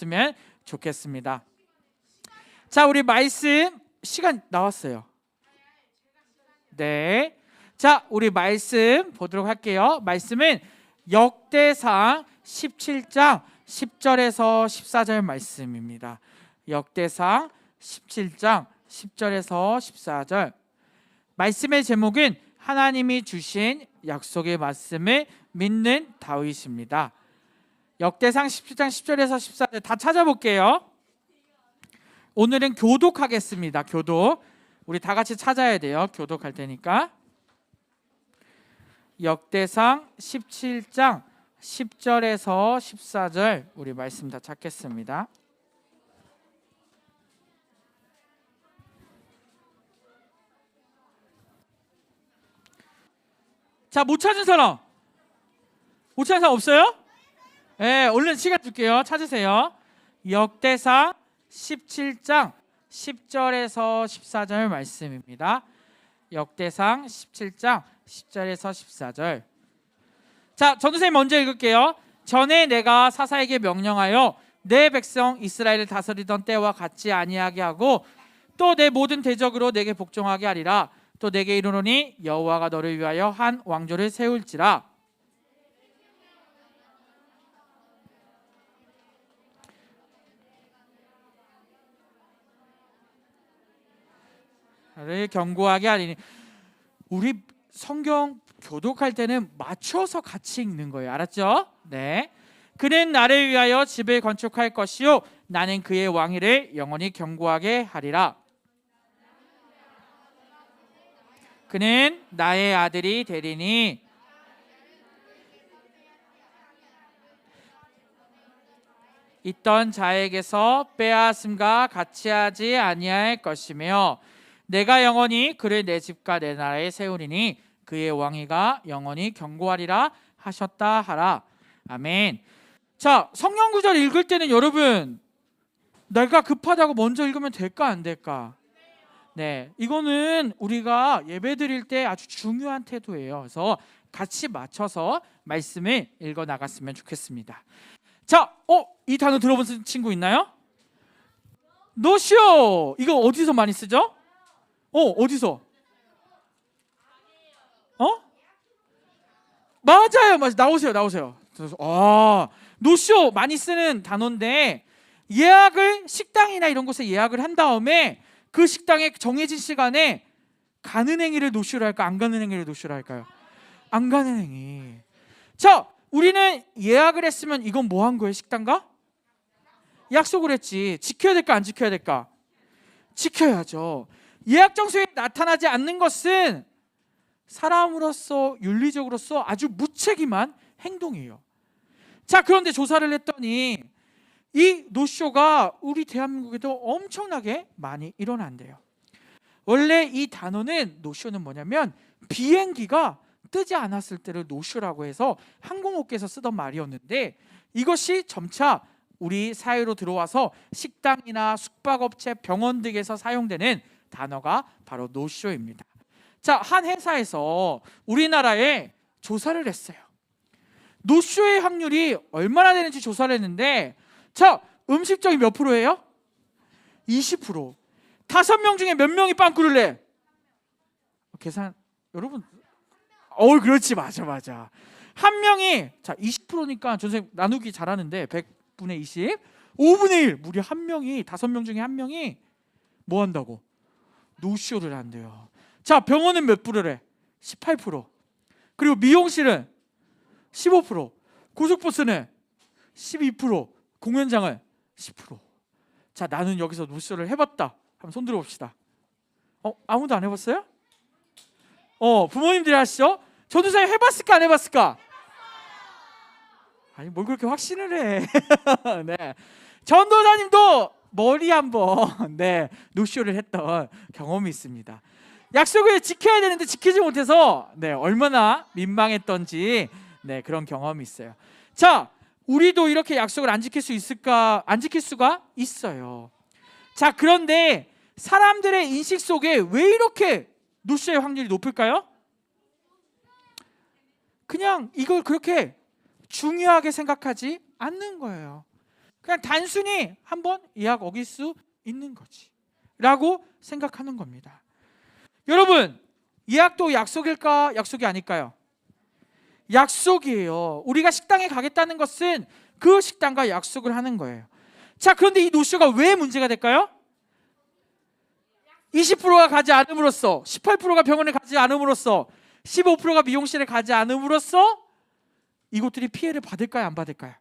으면 좋겠습니다. 자, 우리 말씀 시간 나왔어요. 네. 자, 우리 말씀 보도록 할게요. 말씀은 역대상 17장 10절에서 14절 말씀입니다. 역대상 17장 10절에서 14절. 말씀의 제목은 하나님이 주신 약속의 말씀을 믿는 다윗입니다. 역대상 17장 10절에서 14절 다 찾아볼게요. 오늘은 교독하겠습니다. 교독. 우리 다 같이 찾아야 돼요. 교독할 테니까. 역대상 17장 10절에서 14절 우리 말씀 다 찾겠습니다. 자, 못 찾은 사람? 못 찾은 사람 없어요? 네, 얼른 시간 줄게요. 찾으세요. 역대상 17장 10절에서 14절 말씀입니다. 역대상 17장 10절에서 14절. 자, 전도사님 먼저 읽을게요. 전에 내가 사사에게 명령하여 내 백성 이스라엘을 다스리던 때와 같지 아니하게 하고 또 내 모든 대적으로 내게 복종하게 하리라. 또 내게 이르노니 여호와가 너를 위하여 한 왕조를 세울지라. 를 경고하게 하리니. 우리 성경 교독할 때는 맞춰서 같이 읽는 거예요. 알았죠? 네. 그는 나를 위하여 집을 건축할 것이요 나는 그의 왕위를 영원히 경고하게 하리라. 그는 나의 아들이 되리니 있던 자에게서 빼앗음과 같이 하지 아니할 것이며 내가 영원히 그를 내 집과 내 나라에 세우리니 그의 왕위가 영원히 경고하리라 하셨다 하라. 아멘. 자, 성경 구절 읽을 때는 여러분 내가 급하다고 먼저 읽으면 될까 안 될까? 네, 이거는 우리가 예배 드릴 때 아주 중요한 태도예요. 그래서 같이 맞춰서 말씀을 읽어 나갔으면 좋겠습니다. 자, 이 단어 들어본 친구 있나요? 노쇼. 이거 어디서 많이 쓰죠? 어디서? 맞아요. 나오세요. 노쇼 많이 쓰는 단어인데 예약을 식당이나 이런 곳에 예약을 한 다음에 그 식당에 정해진 시간에 가는 행위를 노쇼로 할까? 안 가는 행위를 노쇼로 할까요? 안 가는 행위. 자, 우리는 예약을 했으면 이건 뭐 한 거예요? 식당과? 약속을 했지. 지켜야 될까? 안 지켜야 될까? 지켜야죠. 예약 장소에 나타나지 않는 것은 사람으로서 윤리적으로서 아주 무책임한 행동이에요. 자, 그런데 조사를 했더니 이 노쇼가 우리 대한민국에도 엄청나게 많이 일어난대요. 원래 이 단어는 노쇼는 뭐냐면 비행기가 뜨지 않았을 때를 노쇼라고 해서 항공업계에서 쓰던 말이었는데 이것이 점차 우리 사회로 들어와서 식당이나 숙박업체, 병원 등에서 사용되는 단어가 바로 노쇼입니다. 자, 한 회사에서 우리나라에 조사를 했어요. 노쇼의 확률이 얼마나 되는지 조사를 했는데 자, 음식점이 몇 프로예요? 20%. 5명 중에 몇 명이 빵꾸를 내? 계산 여러분 그렇지. 맞아. 한 명이 자 20%니까 선생님 나누기 잘하는데 100분의 20 5분의 1 무려 한 명이 5명 중에 한 명이 뭐 한다고? 노쇼를 한대요. 자, 병원은 몇 프로래? 18%. 그리고 미용실은 15%. 고속버스는 12%. 공연장은 10%. 자, 나는 여기서 노쇼를 해봤다. 한번 손 들어봅시다. 아무도 안 해봤어요? 부모님들이 하시죠? 전도사님 해봤을까 안 해봤을까? 아니 뭘 그렇게 확신을 해. 네, 전도사님도 머리 한번 노쇼를 했던 경험이 있습니다. 약속을 지켜야 되는데 지키지 못해서 얼마나 민망했던지 그런 경험이 있어요. 자, 우리도 이렇게 약속을 안 지킬 수 있을까? 안 지킬 수가 있어요. 자, 그런데 사람들의 인식 속에 왜 이렇게 노쇼의 확률이 높을까요? 그냥 이걸 그렇게 중요하게 생각하지 않는 거예요. 그냥 단순히 한번 예약 어길 수 있는 거지 라고 생각하는 겁니다. 여러분, 예약도 약속일까 약속이 아닐까요? 약속이에요. 우리가 식당에 가겠다는 것은 그 식당과 약속을 하는 거예요. 자, 그런데 이 노쇼가 왜 문제가 될까요? 20%가 가지 않음으로써, 18%가 병원에 가지 않음으로써, 15%가 미용실에 가지 않음으로써 이곳들이 피해를 받을까요? 안 받을까요?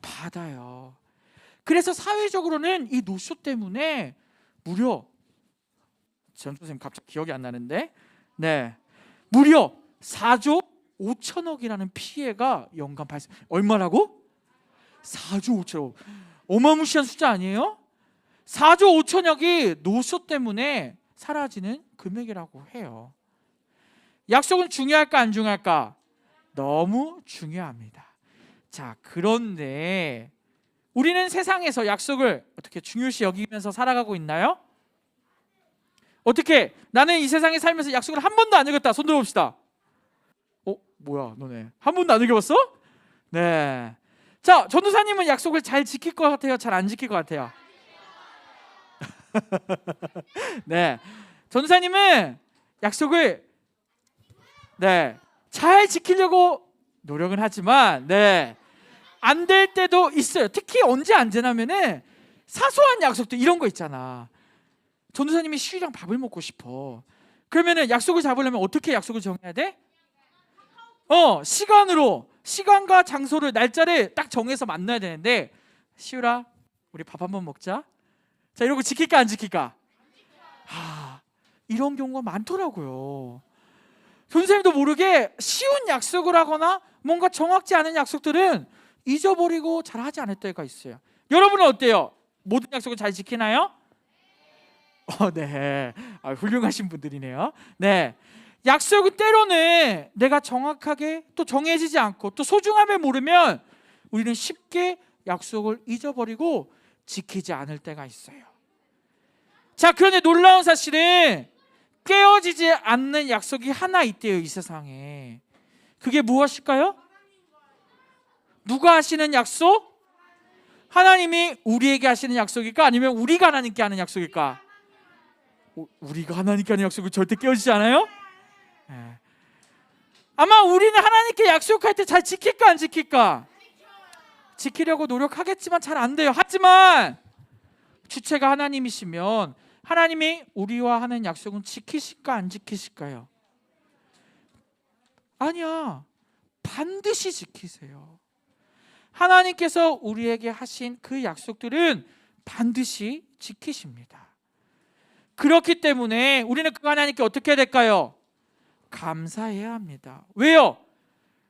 받아요. 그래서 사회적으로는 이 노쇼 때문에 무려, 전 선생님 갑자기 기억이 안 나는데, 무려 4조 5천억이라는 피해가 연간 발생. 얼마라고? 4조 5천억. 어마무시한 숫자 아니에요? 4조 5천억이 노쇼 때문에 사라지는 금액이라고 해요. 약속은 중요할까 안 중요할까? 너무 중요합니다. 자, 그런데 우리는 세상에서 약속을 어떻게 중요시 여기면서 살아가고 있나요? 어떻게? 나는 이 세상에 살면서 약속을 한 번도 안 어겼다. 손 들어봅시다. 뭐야 너네 한 번도 안 어겨봤어? 네. 자, 전도사님은 약속을 잘 지킬 것 같아요? 잘 안 지킬 것 같아요? 네. 전도사님은 약속을 잘 지키려고 노력은 하지만 안 될 때도 있어요. 특히 언제 안 되냐면은 사소한 약속도 이런 거 있잖아. 전도사님이 시우랑 밥을 먹고 싶어. 그러면은 약속을 잡으려면 어떻게 약속을 정해야 돼? 시간과 장소를 날짜를 딱 정해서 만나야 되는데, 시우라 우리 밥 한번 먹자. 자, 이러고 지킬까 안 지킬까? 이런 경우가 많더라고요. 선생님도 모르게 쉬운 약속을 하거나 뭔가 정확지 않은 약속들은 잊어버리고 잘 하지 않을 때가 있어요. 여러분은 어때요? 모든 약속을 잘 지키나요? 네. 훌륭하신 분들이네요. 네. 약속은 때로는 내가 정확하게 또 정해지지 않고 또 소중함을 모르면 우리는 쉽게 약속을 잊어버리고 지키지 않을 때가 있어요. 자, 그런데 놀라운 사실은 깨어지지 않는 약속이 하나 있대요, 이 세상에. 그게 무엇일까요? 누가 하시는 약속? 하나님이 우리에게 하시는 약속일까? 아니면 우리가 하나님께 하는 약속일까? 우리가 하나님께 하는 약속은 절대 깨어지지 않아요? 네. 아마 우리는 하나님께 약속할 때 잘 지킬까 안 지킬까? 지키려고 노력하겠지만 잘 안 돼요. 하지만 주체가 하나님이시면 하나님이 우리와 하는 약속은 지키실까 안 지키실까요? 아니야. 반드시 지키세요. 하나님께서 우리에게 하신 그 약속들은 반드시 지키십니다. 그렇기 때문에 우리는 그 하나님께 어떻게 해야 될까요? 감사해야 합니다. 왜요?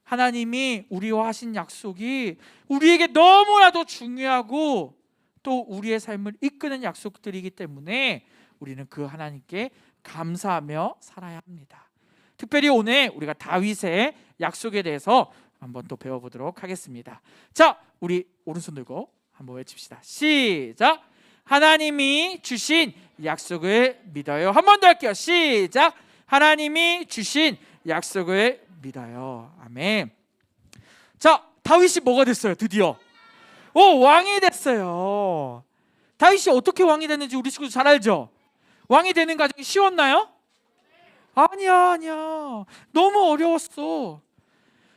하나님이 우리와 하신 약속이 우리에게 너무나도 중요하고 또 우리의 삶을 이끄는 약속들이기 때문에 우리는 그 하나님께 감사하며 살아야 합니다. 특별히 오늘 우리가 다윗의 약속에 대해서 한번 또 배워보도록 하겠습니다. 자, 우리 오른손 들고 한번 외칩시다. 시작. 하나님이 주신 약속을 믿어요. 한 번 더 할게요. 시작. 하나님이 주신 약속을 믿어요. 아멘. 자, 다윗이 뭐가 됐어요? 드디어 왕이 됐어요. 다윗이 어떻게 왕이 됐는지 우리 친구도 잘 알죠? 왕이 되는 과정이 쉬웠나요? 아니야. 너무 어려웠어.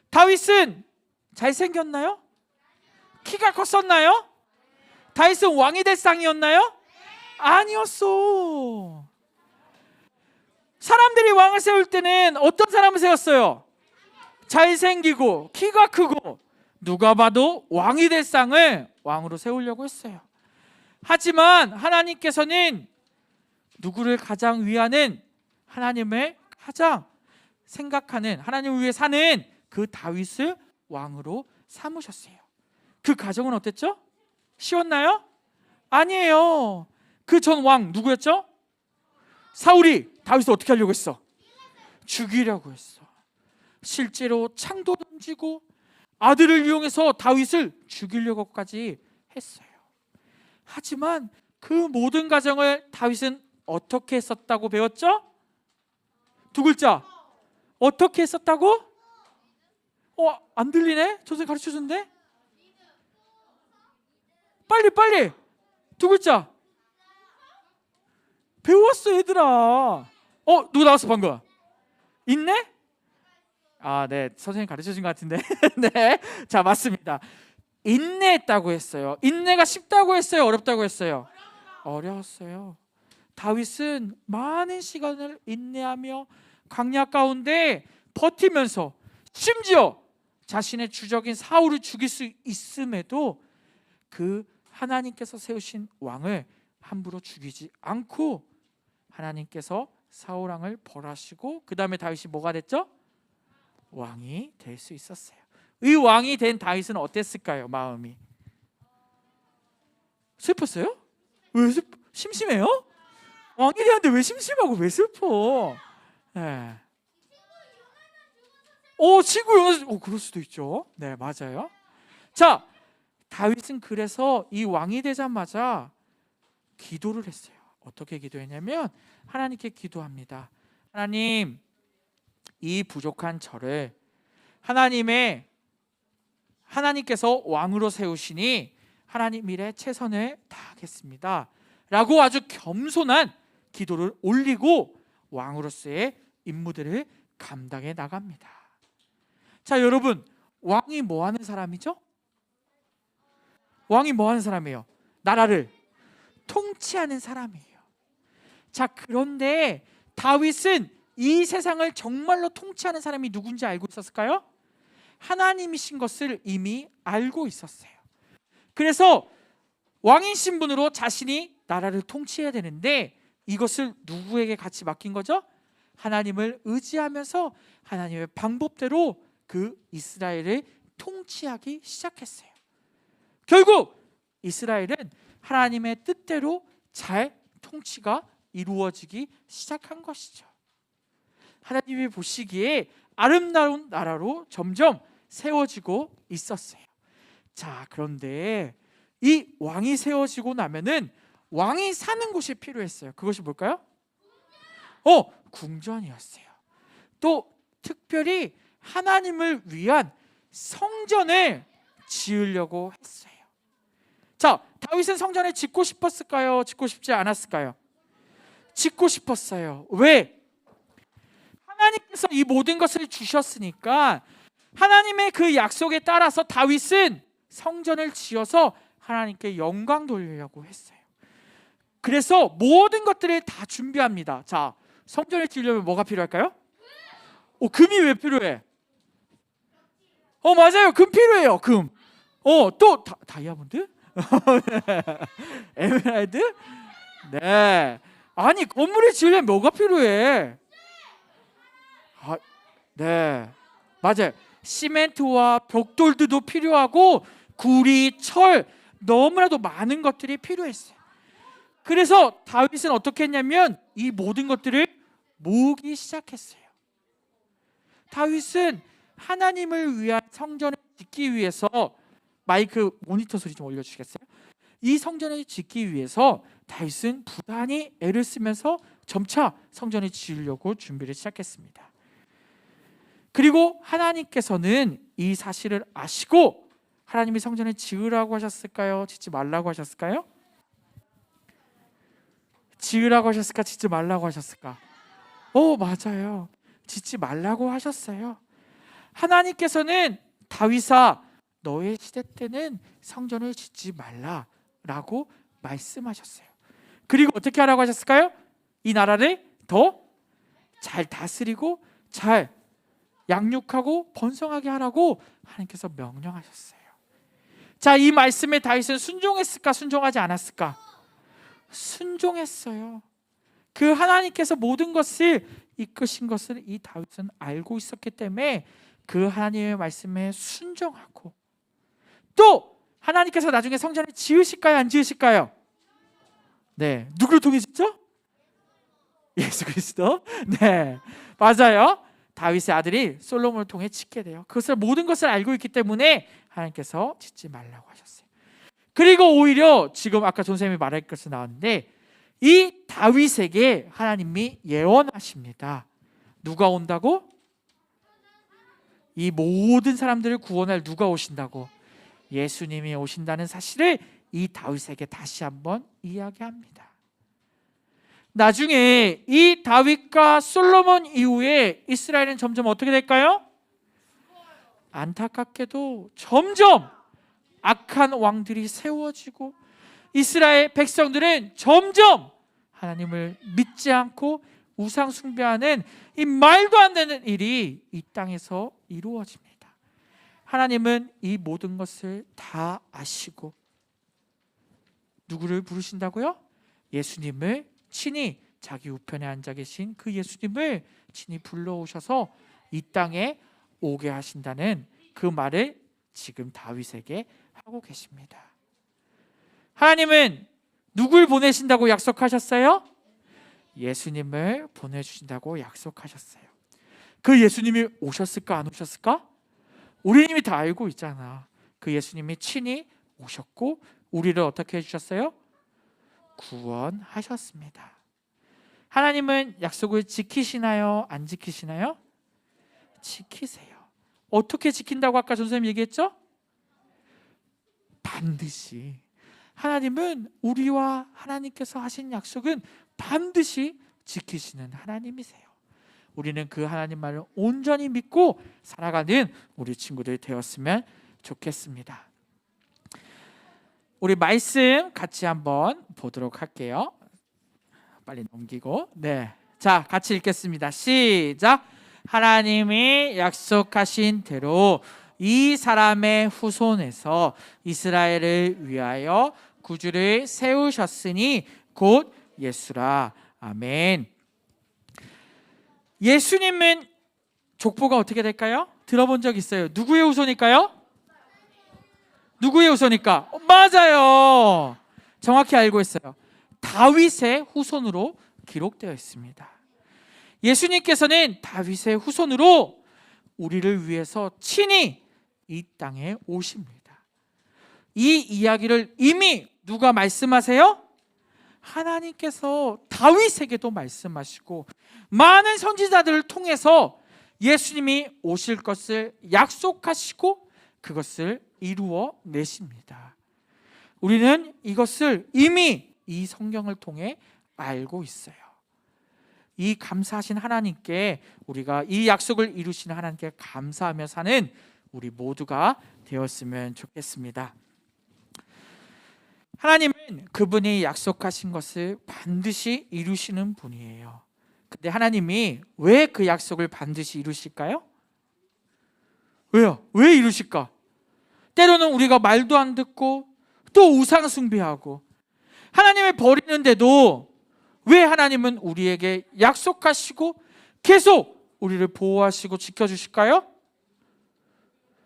다윗은 잘생겼나요? 키가 컸었나요? 다윗은 왕이 될 상이었나요? 아니었어. 사람들이 왕을 세울 때는 어떤 사람을 세웠어요? 잘생기고 키가 크고 누가 봐도 왕이 될 상을 왕으로 세우려고 했어요. 하지만 하나님께서는 누구를 가장 위하는, 하나님을 가장 생각하는, 하나님을 위해 사는 그 다윗을 왕으로 삼으셨어요. 그 과정은 어땠죠? 쉬웠나요? 아니에요. 그 전 왕 누구였죠? 사울이 다윗을 어떻게 하려고 했어? 죽이려고 했어. 실제로 창도 던지고 아들을 이용해서 다윗을 죽이려고까지 했어요. 하지만 그 모든 과정을 다윗은 어떻게 했었다고 배웠죠? 두 글자. 어떻게 했었다고? 안 들리네? 선생님 가르쳐준대? 빨리 빨리. 두 글자. 배웠어 얘들아. 누구 나왔어 방금? 인내? 네, 선생님 가르쳐 준 것 같은데. 네, 자 맞습니다. 인내했다고 했어요. 인내가 쉽다고 했어요, 어렵다고 했어요? 어려웠어요. 다윗은 많은 시간을 인내하며 광야 가운데 버티면서 심지어 자신의 주적인 사울을 죽일 수 있음에도 그 하나님께서 세우신 왕을 함부로 죽이지 않고 하나님께서 사울 왕을 벌하시고 그 다음에 다윗이 뭐가 됐죠? 왕이 될 수 있었어요. 이 왕이 된 다윗은 어땠을까요? 마음이 슬펐어요? 왜 심심해요? 왕이 되는데 왜 심심하고 왜 슬퍼? 네. 친구 영화 그럴 수도 있죠. 네, 맞아요. 자, 다윗은 그래서 이 왕이 되자마자 기도를 했어요. 어떻게 기도했냐면 하나님께 기도합니다. 하나님, 이 부족한 저를 하나님께서 왕으로 세우시니 하나님 일에 최선을 다하겠습니다 라고 아주 겸손한 기도를 올리고 왕으로서의 임무들을 감당해 나갑니다. 자, 여러분, 왕이 뭐 하는 사람이죠? 왕이 뭐 하는 사람이에요? 나라를 통치하는 사람이에요. 자, 그런데 다윗은 이 세상을 정말로 통치하는 사람이 누군지 알고 있었을까요? 하나님이신 것을 이미 알고 있었어요. 그래서 왕인 신분으로 자신이 나라를 통치해야 되는데 이것을 누구에게 같이 맡긴 거죠? 하나님을 의지하면서 하나님의 방법대로 그 이스라엘을 통치하기 시작했어요. 결국 이스라엘은 하나님의 뜻대로 잘 통치가 이루어지기 시작한 것이죠. 하나님이 보시기에 아름다운 나라로 점점 세워지고 있었어요. 자, 그런데 이 왕이 세워지고 나면은 왕이 사는 곳이 필요했어요. 그것이 뭘까요? 궁전이었어요. 또 특별히 하나님을 위한 성전을 지으려고 했어요. 자, 다윗은 성전을 짓고 싶었을까요? 짓고 싶지 않았을까요? 짓고 싶었어요. 왜? 하나님께서 이 모든 것을 주셨으니까 하나님의 그 약속에 따라서 다윗은 성전을 지어서 하나님께 영광 돌리려고 했어요. 그래서 모든 것들을 다 준비합니다. 자, 성전을 지으려면 뭐가 필요할까요? 금이 왜 필요해? 맞아요. 금 필요해요. 금. 또 다이아몬드? 에메랄드? 네. 아니, 건물을 지으려면 뭐가 필요해? 네, 맞아요. 시멘트와 벽돌도 필요하고 구리, 철, 너무나도 많은 것들이 필요했어요. 그래서 다윗은 어떻게 했냐면 이 모든 것들을 모으기 시작했어요. 다윗은 하나님을 위한 성전을 짓기 위해서 마이크 모니터 소리 좀 올려주시겠어요? 이 성전을 짓기 위해서 다윗은 부단히 애를 쓰면서 점차 성전을 지으려고 준비를 시작했습니다. 그리고 하나님께서는 이 사실을 아시고 하나님이 성전을 지으라고 하셨을까요? 짓지 말라고 하셨을까요? 지으라고 하셨을까? 짓지 말라고 하셨을까? 맞아요. 짓지 말라고 하셨어요. 하나님께서는 다윗아, 너의 시대 때는 성전을 짓지 말라라고 말씀하셨어요. 그리고 어떻게 하라고 하셨을까요? 이 나라를 더 잘 다스리고 잘 양육하고 번성하게 하라고 하나님께서 명령하셨어요. 자, 이 말씀에 다윗은 순종했을까? 순종하지 않았을까? 순종했어요. 그 하나님께서 모든 것을 이끄신 것을 이 다윗은 알고 있었기 때문에 그 하나님의 말씀에 순종하고, 또 하나님께서 나중에 성전을 지으실까요? 안 지으실까요? 네, 누구를 통해 짓죠? 예수 그리스도. 네, 맞아요. 다윗의 아들이 솔로몬을 통해 짓게 돼요. 그것을 모든 것을 알고 있기 때문에 하나님께서 짓지 말라고 하셨어요. 그리고 오히려 지금 아까 존 쌤이 말할 것이 나왔는데 이 다윗에게 하나님이 예언하십니다. 누가 온다고? 이 모든 사람들을 구원할 누가 오신다고? 예수님이 오신다는 사실을 이 다윗에게 다시 한번 이야기합니다. 나중에 이 다윗과 솔로몬 이후에 이스라엘은 점점 어떻게 될까요? 안타깝게도 점점 악한 왕들이 세워지고 이스라엘 백성들은 점점 하나님을 믿지 않고 우상 숭배하는 이 말도 안 되는 일이 이 땅에서 이루어집니다. 하나님은 이 모든 것을 다 아시고 누구를 부르신다고요? 예수님을 친히 자기 우편에 앉아 계신 그 예수님을 친히 불러오셔서 이 땅에 오게 하신다는 그 말을 지금 다윗에게 하고 계십니다. 하나님은 누굴 보내신다고 약속하셨어요? 예수님을 보내주신다고 약속하셨어요. 그 예수님이 오셨을까 안 오셨을까? 우리는 이미 다 알고 있잖아. 그 예수님이 친히 오셨고 우리를 어떻게 해주셨어요? 구원하셨습니다. 하나님은 약속을 지키시나요? 안 지키시나요? 지키세요. 어떻게 지킨다고 아까 선생님 얘기했죠? 반드시. 하나님은 우리와 하나님께서 하신 약속은 반드시 지키시는 하나님이세요. 우리는 그 하나님 말을 온전히 믿고 살아가는 우리 친구들 되었으면 좋겠습니다. 우리 말씀 같이 한번 보도록 할게요. 빨리 넘기고. 네, 자 같이 읽겠습니다. 시작. 하나님이 약속하신 대로 이 사람의 후손에서 이스라엘을 위하여 구주를 세우셨으니 곧 예수라. 아멘. 예수님은 족보가 어떻게 될까요? 들어본 적 있어요. 누구의 후손일까요? 누구의 후손일까? 맞아요. 정확히 알고 있어요. 다윗의 후손으로 기록되어 있습니다. 예수님께서는 다윗의 후손으로 우리를 위해서 친히 이 땅에 오십니다. 이 이야기를 이미 누가 말씀하세요? 하나님께서 다윗에게도 말씀하시고 많은 선지자들을 통해서 예수님이 오실 것을 약속하시고 그것을 이루어 내십니다. 우리는 이것을 이미 이 성경을 통해 알고 있어요. 이 감사하신 하나님께 우리가 이 약속을 이루시는 하나님께 감사하며 사는 우리 모두가 되었으면 좋겠습니다. 하나님은 그분이 약속하신 것을 반드시 이루시는 분이에요. 근데 하나님이 왜 그 약속을 반드시 이루실까요? 왜요? 왜 이루실까? 때로는 우리가 말도 안 듣고 또 우상 숭배하고 하나님을 버리는데도 왜 하나님은 우리에게 약속하시고 계속 우리를 보호하시고 지켜주실까요?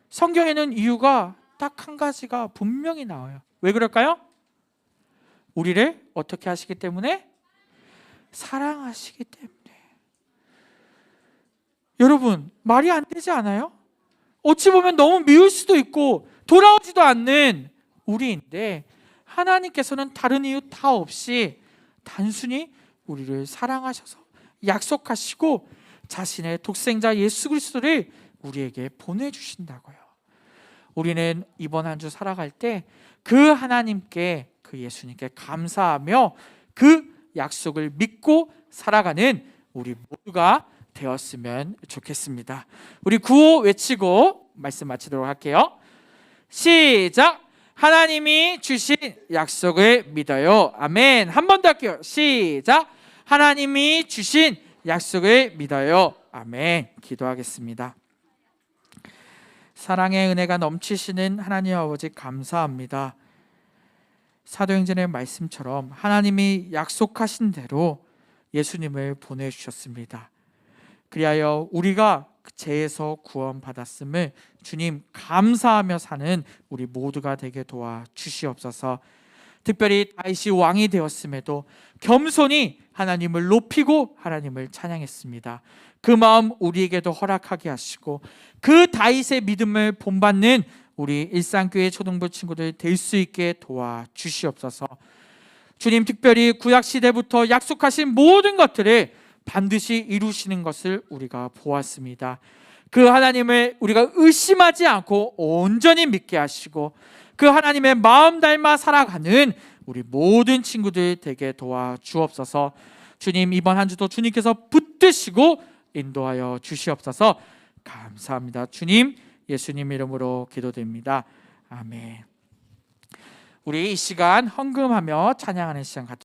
성경에는 이유가 딱 한 가지가 분명히 나와요. 왜 그럴까요? 우리를 어떻게 하시기 때문에? 사랑하시기 때문에. 여러분, 말이 안 되지 않아요? 어찌 보면 너무 미울 수도 있고 돌아오지도 않는 우리인데 하나님께서는 다른 이유 다 없이 단순히 우리를 사랑하셔서 약속하시고 자신의 독생자 예수 그리스도를 우리에게 보내주신다고요. 우리는 이번 한 주 살아갈 때 그 하나님께, 그 예수님께 감사하며 그 약속을 믿고 살아가는 우리 모두가 되었으면 좋겠습니다. 우리 구호 외치고 말씀 마치도록 할게요. 시작. 하나님이 주신 약속을 믿어요. 아멘. 한 번 더 할게요. 시작. 하나님이 주신 약속을 믿어요. 아멘. 기도하겠습니다. 사랑의 은혜가 넘치시는 하나님 아버지 감사합니다. 사도행전의 말씀처럼 하나님이 약속하신 대로 예수님을 보내주셨습니다. 그리하여 우리가 죄에서 구원받았음을 주님 감사하며 사는 우리 모두가 되게 도와주시옵소서. 특별히 다윗이 왕이 되었음에도 겸손히 하나님을 높이고 하나님을 찬양했습니다. 그 마음 우리에게도 허락하게 하시고 그 다윗의 믿음을 본받는 우리 일상교회 초등부 친구들 될 수 있게 도와주시옵소서. 주님, 특별히 구약시대부터 약속하신 모든 것들을 반드시 이루시는 것을 우리가 보았습니다. 그 하나님을 우리가 의심하지 않고 온전히 믿게 하시고 그 그 하나님의 마음 닮아 살아가는 우리 모든 친구들 되게 도와주옵소서. 주님, 이번 한 주도 주님께서 붙드시고 인도하여 주시옵소서. 감사합니다. 주님, 예수님 이름으로 기도드립니다. 아멘. 우리 이 시간 헌금하며 찬양하는 시간 갖도록